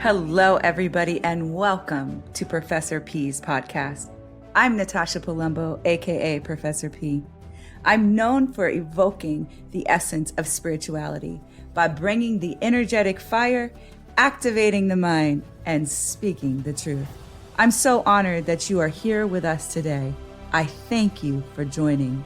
Hello, everybody, and welcome to Professor P's podcast. I'm Natasha Palumbo, aka Professor P. I'm known for evoking the essence of spirituality by bringing the energetic fire, activating the mind, and speaking the truth. I'm so honored that you are here with us today. I thank you for joining.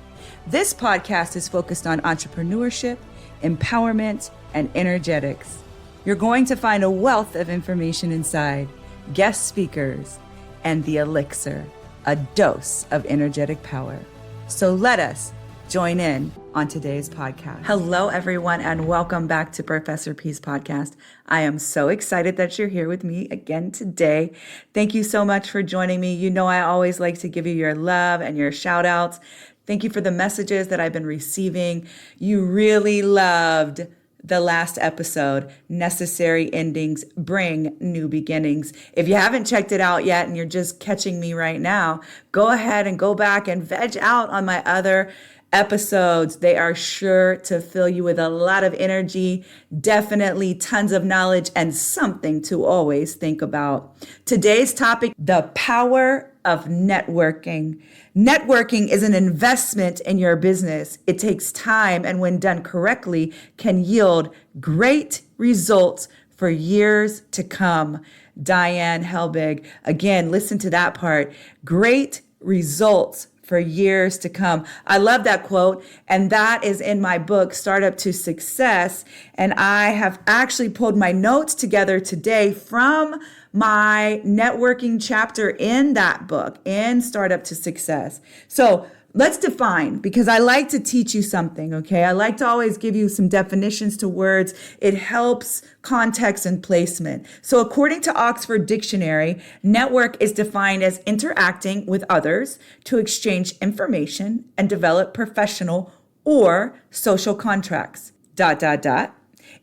This podcast is focused on entrepreneurship, empowerment, and energetics. You're going to find a wealth of information inside, guest speakers, and the elixir, a dose of energetic power. So let us join in on today's podcast. Hello, everyone, and welcome back to Professor P's podcast. I am so excited that you're here with me again today. Thank you so much for joining me. You know, I always like to give you your love and your shout outs. Thank you for the messages that I've been receiving. You really loved the last episode, Necessary Endings Bring New Beginnings. If you haven't checked it out yet and you're just catching me right now, go ahead and go back and veg out on my other episodes. They are sure to fill you with a lot of energy, definitely tons of knowledge, and something to always think about. Today's topic, the power of networking. Networking is an investment in your business. It takes time, and when done correctly, can yield great results for years to come. Diane Helbig. Again, listen to that part. Great results for years to come. I love that quote, and that is in my book, Startup to Success. And I have actually pulled my notes together today from my networking chapter in that book, in Startup to Success. So let's define, because I like to teach you something, okay? I like to always give you some definitions to words. It helps context and placement. So according to Oxford Dictionary, network is defined as interacting with others to exchange information and develop professional or social contracts, ...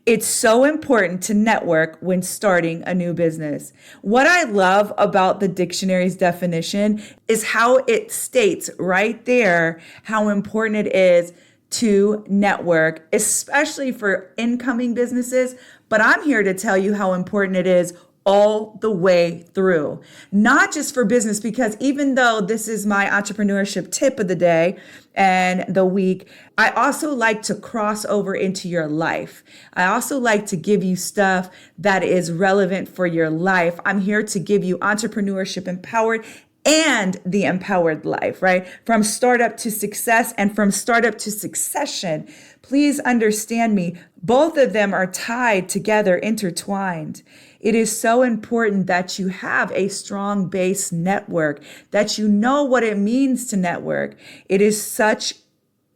It's so important to network when starting a new business. What I love about the dictionary's definition is how it states right there how important it is to network, especially for incoming businesses. But I'm here to tell you how important it is all the way through, not just for business, because even though this is my entrepreneurship tip of the day and the week, I also like to cross over into your life. I also like to give you stuff that is relevant for your life. I'm here to give you entrepreneurship empowered and the empowered life, right? From startup to success and from startup to succession. Please understand me. Both of them are tied together, intertwined. It is so important that you have a strong base network, that you know what it means to network. It is such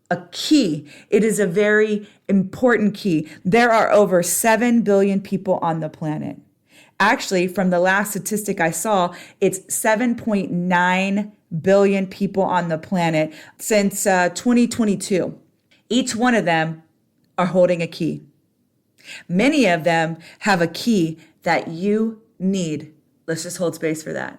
a key. It is a very important key. There are over 7 billion people on the planet. Actually, from the last statistic I saw, it's 7.9 billion people on the planet since 2022. Each one of them are holding a key. Many of them have a key that you need. Let's just hold space for that.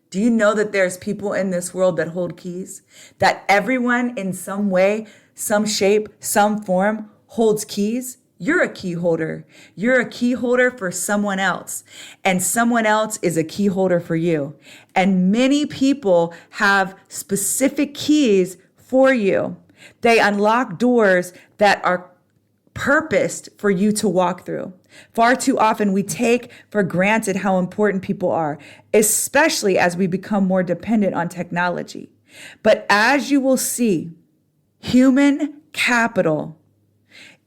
Do you know that there's people in this world that hold keys? That everyone in some way, some shape, some form holds keys? You're a key holder. You're a key holder for someone else, and someone else is a key holder for you. And many people have specific keys for you. They unlock doors that are purposed for you to walk through. Far too often we take for granted how important people are, especially as we become more dependent on technology. But as you will see, human capital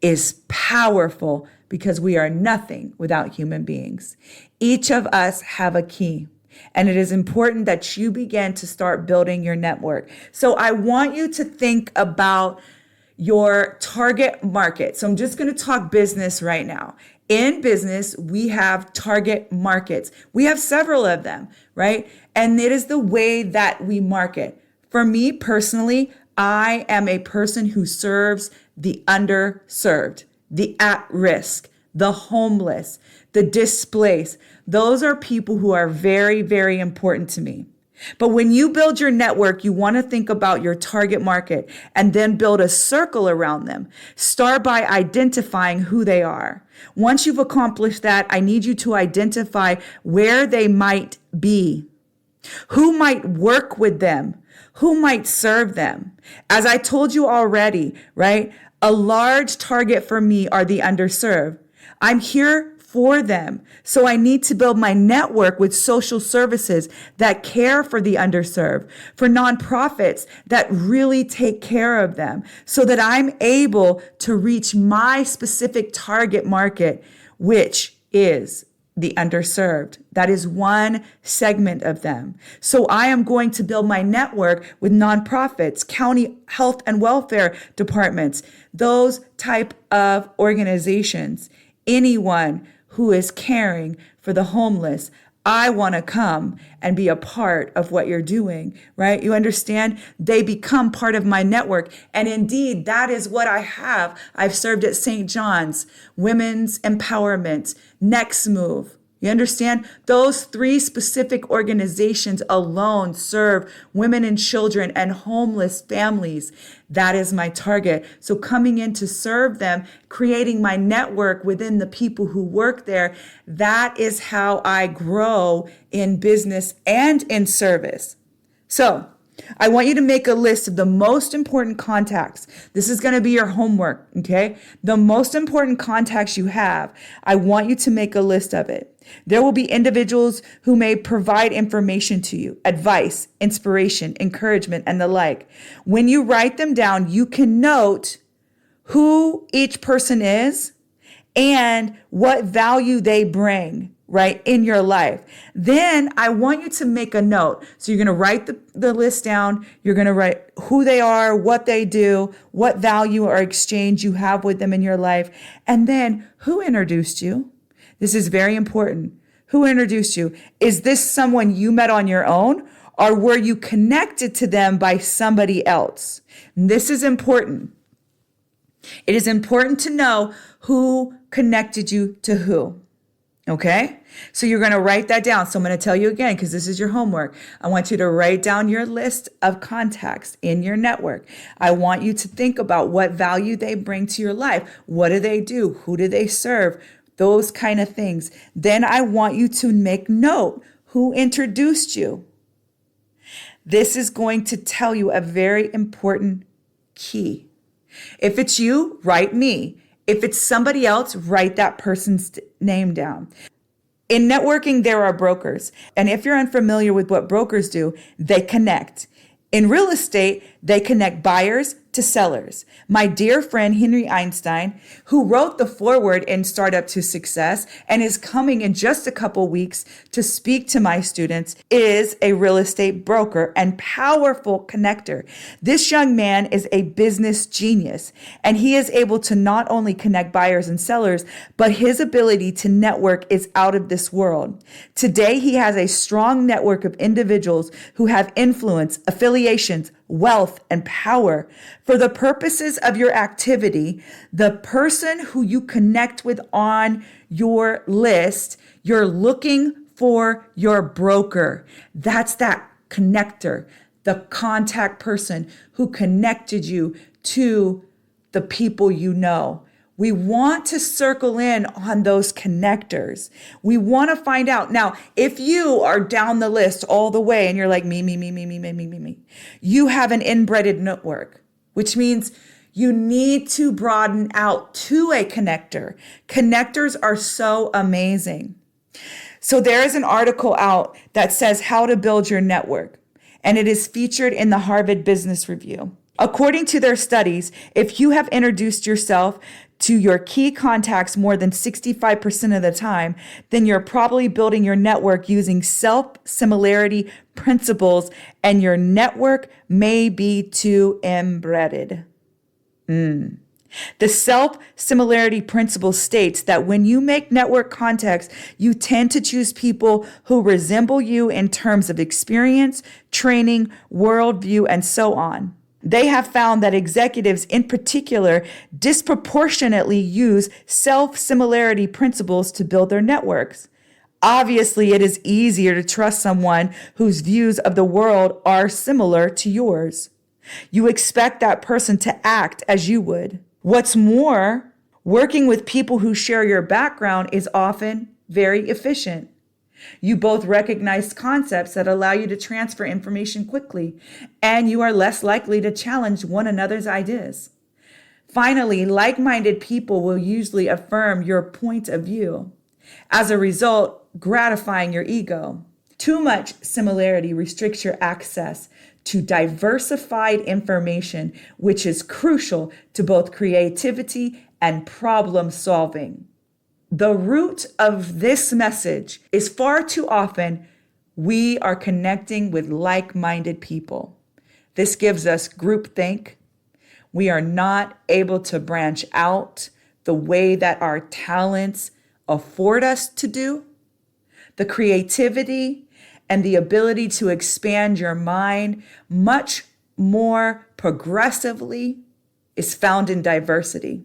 is powerful because we are nothing without human beings. Each of us have a key, and it is important that you begin to start building your network. So I want you to think about your target market. So I'm just going to talk business right now. In business, we have target markets. We have several of them, right? And it is the way that we market. For me personally, I am a person who serves the underserved, the at-risk, the homeless, the displaced. Those are people who are very, very important to me. But when you build your network, you want to think about your target market and then build a circle around them. Start by identifying who they are. Once you've accomplished that, I need you to identify where they might be, who might work with them, who might serve them. As I told you already, right? A large target for me are the underserved. I'm here for them. So I need to build my network with social services that care for the underserved, for nonprofits that really take care of them, so that I'm able to reach my specific target market, which is the underserved. That is one segment of them. So I am going to build my network with nonprofits, county health and welfare departments, those type of organizations, anyone who is caring for the homeless. I want to come and be a part of what you're doing, right? You understand? They become part of my network. And indeed, that is what I have. I've served at St. John's, Women's Empowerment, Next Move. You understand? Those three specific organizations alone serve women and children and homeless families. That is my target. So coming in to serve them, creating my network within the people who work there, that is how I grow in business and in service. So I want you to make a list of the most important contacts. This is going to be your homework, okay? The most important contacts you have, I want you to make a list of it. There will be individuals who may provide information to you, advice, inspiration, encouragement, and the like. When you write them down, you can note who each person is and what value they bring, right, in your life. Then I want you to make a note. So you're going to write the list down. You're going to write who they are, what they do, what value or exchange you have with them in your life. And then who introduced you? This is very important. Who introduced you? Is this someone you met on your own, or were you connected to them by somebody else? And this is important. It is important to know who connected you to who. Okay? So you're going to write that down. So I'm going to tell you again, because this is your homework. I want you to write down your list of contacts in your network. I want you to think about what value they bring to your life. What do they do? Who do they serve? Those kind of things. Then I want you to make note who introduced you. This is going to tell you a very important key. If it's you, write me. If it's somebody else, write that person's name down. In networking, there are brokers. And if you're unfamiliar with what brokers do, they connect. In real estate, they connect buyers to sellers. My dear friend, Henry Einstein, who wrote the foreword in Startup to Success and is coming in just a couple weeks to speak to my students, is a real estate broker and powerful connector. This young man is a business genius, and he is able to not only connect buyers and sellers, but his ability to network is out of this world. Today, he has a strong network of individuals who have influence, affiliations, wealth, and power. For the purposes of your activity, the person who you connect with on your list, you're looking for your broker. That's that connector, the contact person who connected you to the people you know. We want to circle in on those connectors. We want to find out. Now, if you are down the list all the way and you're like, me, you have an inbred network, which means you need to broaden out to a connector. Connectors are so amazing. So there is an article out that says how to build your network, and it is featured in the Harvard Business Review. According to their studies, if you have introduced yourself to your key contacts more than 65% of the time, then you're probably building your network using self-similarity principles, and your network may be too embedded. The self-similarity principle states that when you make network contacts, you tend to choose people who resemble you in terms of experience, training, worldview, and so on. They have found that executives in particular disproportionately use self-similarity principles to build their networks. Obviously, it is easier to trust someone whose views of the world are similar to yours. You expect that person to act as you would. What's more, working with people who share your background is often very efficient. You both recognize concepts that allow you to transfer information quickly, and you are less likely to challenge one another's ideas. Finally, like-minded people will usually affirm your point of view. As a result, gratifying your ego. Too much similarity restricts your access to diversified information, which is crucial to both creativity and problem solving. The root of this message is far too often we are connecting with like-minded people. This gives us groupthink. We are not able to branch out the way that our talents afford us to do. The creativity and the ability to expand your mind much more progressively is found in diversity.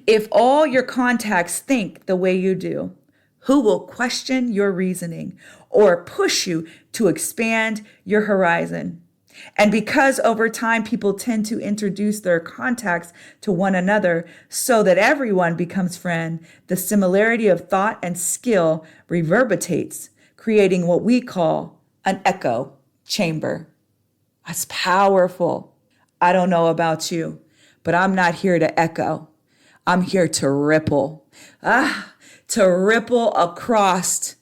If all your contacts think the way you do, who will question your reasoning or push you to expand your horizon? And because over time people tend to introduce their contacts to one another so that everyone becomes friend, the similarity of thought and skill reverberates, creating what we call an echo chamber. That's powerful. I don't know about you, but I'm not here to echo. I'm here to ripple. To ripple across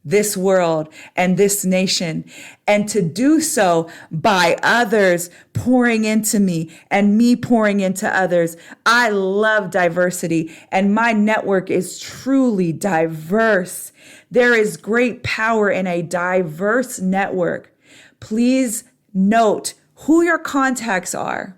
this world and this nation, and to do so by others pouring into me and me pouring into others. I love diversity, and my network is truly diverse. There is great power in a diverse network. Please note who your contacts are.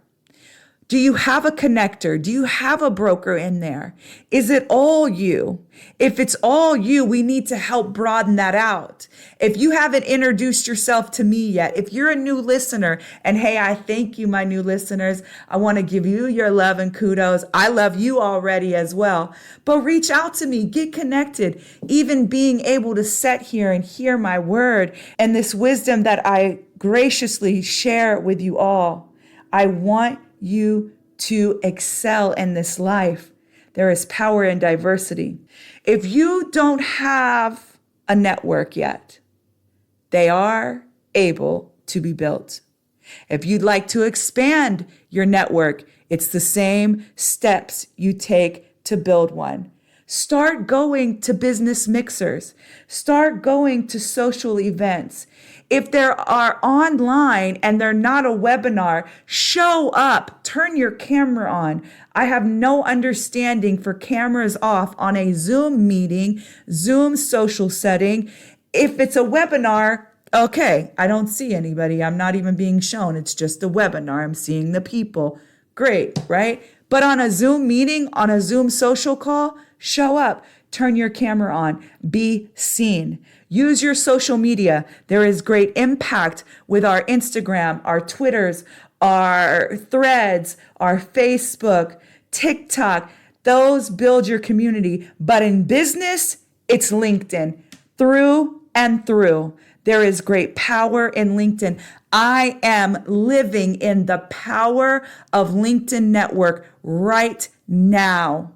Do you have a connector? Do you have a broker in there? Is it all you? If it's all you, we need to help broaden that out. If you haven't introduced yourself to me yet, if you're a new listener, and hey, I thank you, my new listeners. I want to give you your love and kudos. I love you already as well. But reach out to me, get connected. Even being able to sit here and hear my word and this wisdom that I graciously share with you all. I want you to excel in this life. There is power in diversity. If you don't have a network yet, they are able to be built. If you'd like to expand your network, it's the same steps you take to build one. Start going to business mixers. Start going to social events. If they are online and they're not a webinar, show up, turn your camera on. I have no understanding for cameras off on a Zoom meeting, Zoom social setting. If it's a webinar, okay, I don't see anybody. I'm not even being shown. It's just a webinar. I'm seeing the people. Great, right? But on a Zoom meeting, on a Zoom social call, show up, turn your camera on, be seen. Use your social media. There is great impact with our Instagram, our Twitters, our Threads, our Facebook, TikTok. Those build your community. But in business, it's LinkedIn through and through. There is great power in LinkedIn. I am living in the power of LinkedIn network right now.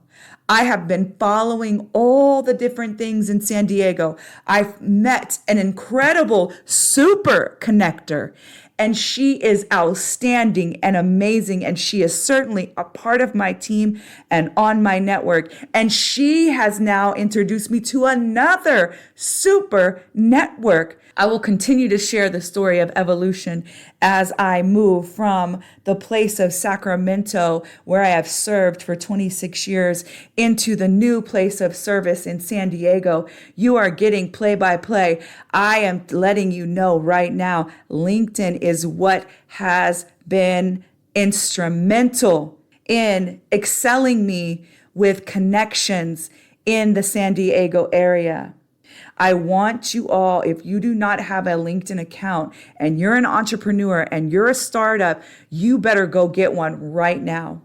I have been following all the different things in San Diego. I've met an incredible super connector, and she is outstanding and amazing. And she is certainly a part of my team and on my network. And she has now introduced me to another super network. I will continue to share the story of evolution as I move from the place of Sacramento, where I have served for 26 years, into the new place of service in San Diego. You are getting play by play. I am letting you know right now, LinkedIn is what has been instrumental in excelling me with connections in the San Diego area. I want you all, if you do not have a LinkedIn account and you're an entrepreneur and you're a startup, you better go get one right now.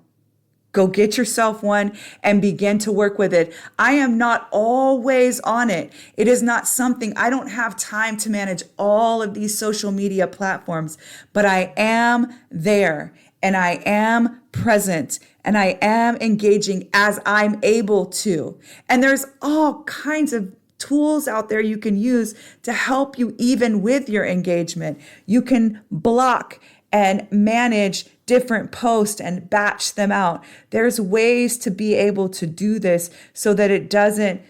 Go get yourself one and begin to work with it. I am not always on it. It is not something, I don't have time to manage all of these social media platforms, but I am there and I am present and I am engaging as I'm able to. And there's all kinds of tools out there you can use to help you even with your engagement. You can block and manage different posts and batch them out. There's ways to be able to do this so that it doesn't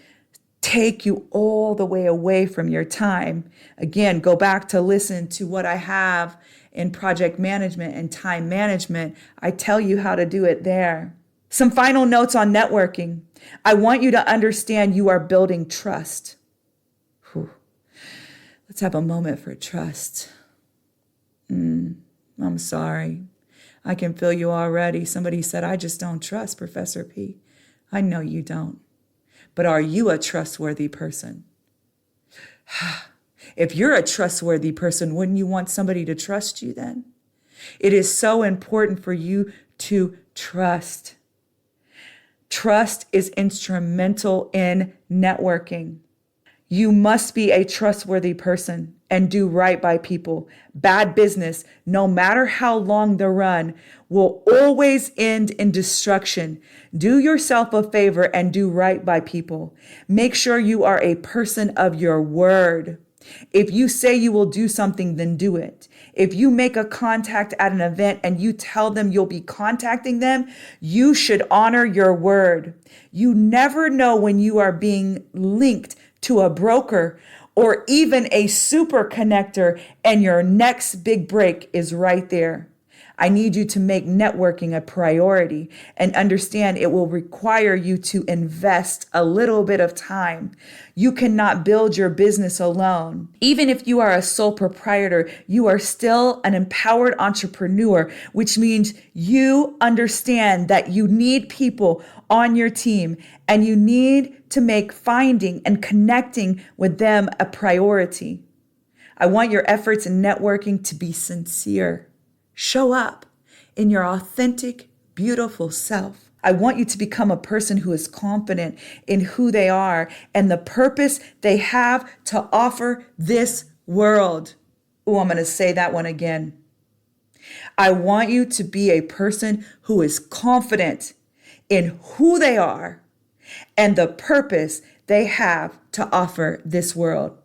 take you all the way away from your time. Again, go back to listen to what I have in project management and time management. I tell you how to do it there. Some final notes on networking. I want you to understand you are building trust. Whew. Let's have a moment for trust. I'm sorry. I can feel you already. Somebody said, I just don't trust Professor P. I know you don't. But are you a trustworthy person? If you're a trustworthy person, wouldn't you want somebody to trust you then? It is so important for you to trust. Trust is instrumental in networking. You must be a trustworthy person and do right by people. Bad business, no matter how long the run, will always end in destruction. Do yourself a favor and do right by people. Make sure you are a person of your word. If you say you will do something, then do it. If you make a contact at an event and you tell them you'll be contacting them, you should honor your word. You never know when you are being linked to a broker or even a super connector, and your next big break is right there. I need you to make networking a priority and understand it will require you to invest a little bit of time. You cannot build your business alone. Even if you are a sole proprietor, you are still an empowered entrepreneur, which means you understand that you need people on your team and you need to make finding and connecting with them a priority. I want your efforts in networking to be sincere. Show up in your authentic, beautiful self. I want you to become a person who is confident in who they are and the purpose they have to offer this world. Oh, I'm going to say that one again. I want you to be a person who is confident in who they are and the purpose they have to offer this world.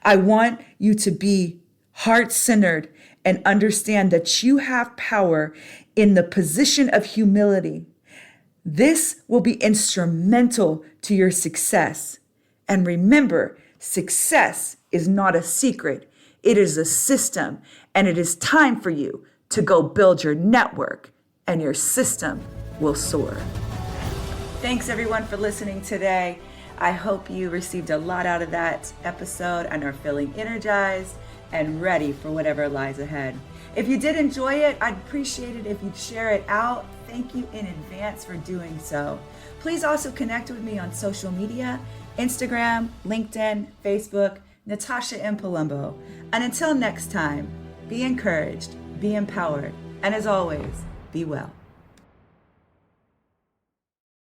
I want you to be heart-centered and understand that you have power in the position of humility. This will be instrumental to your success. And remember, success is not a secret. It is a system, and it is time for you to go build your network, and your system will soar. Thanks everyone for listening today. I hope you received a lot out of that episode and are feeling energized and ready for whatever lies ahead. If you did enjoy it, I'd appreciate it if you'd share it out. Thank you in advance for doing so. Please also connect with me on social media, Instagram, LinkedIn, Facebook, Natasha M. Palumbo. And until next time, be encouraged, be empowered, and as always, be well.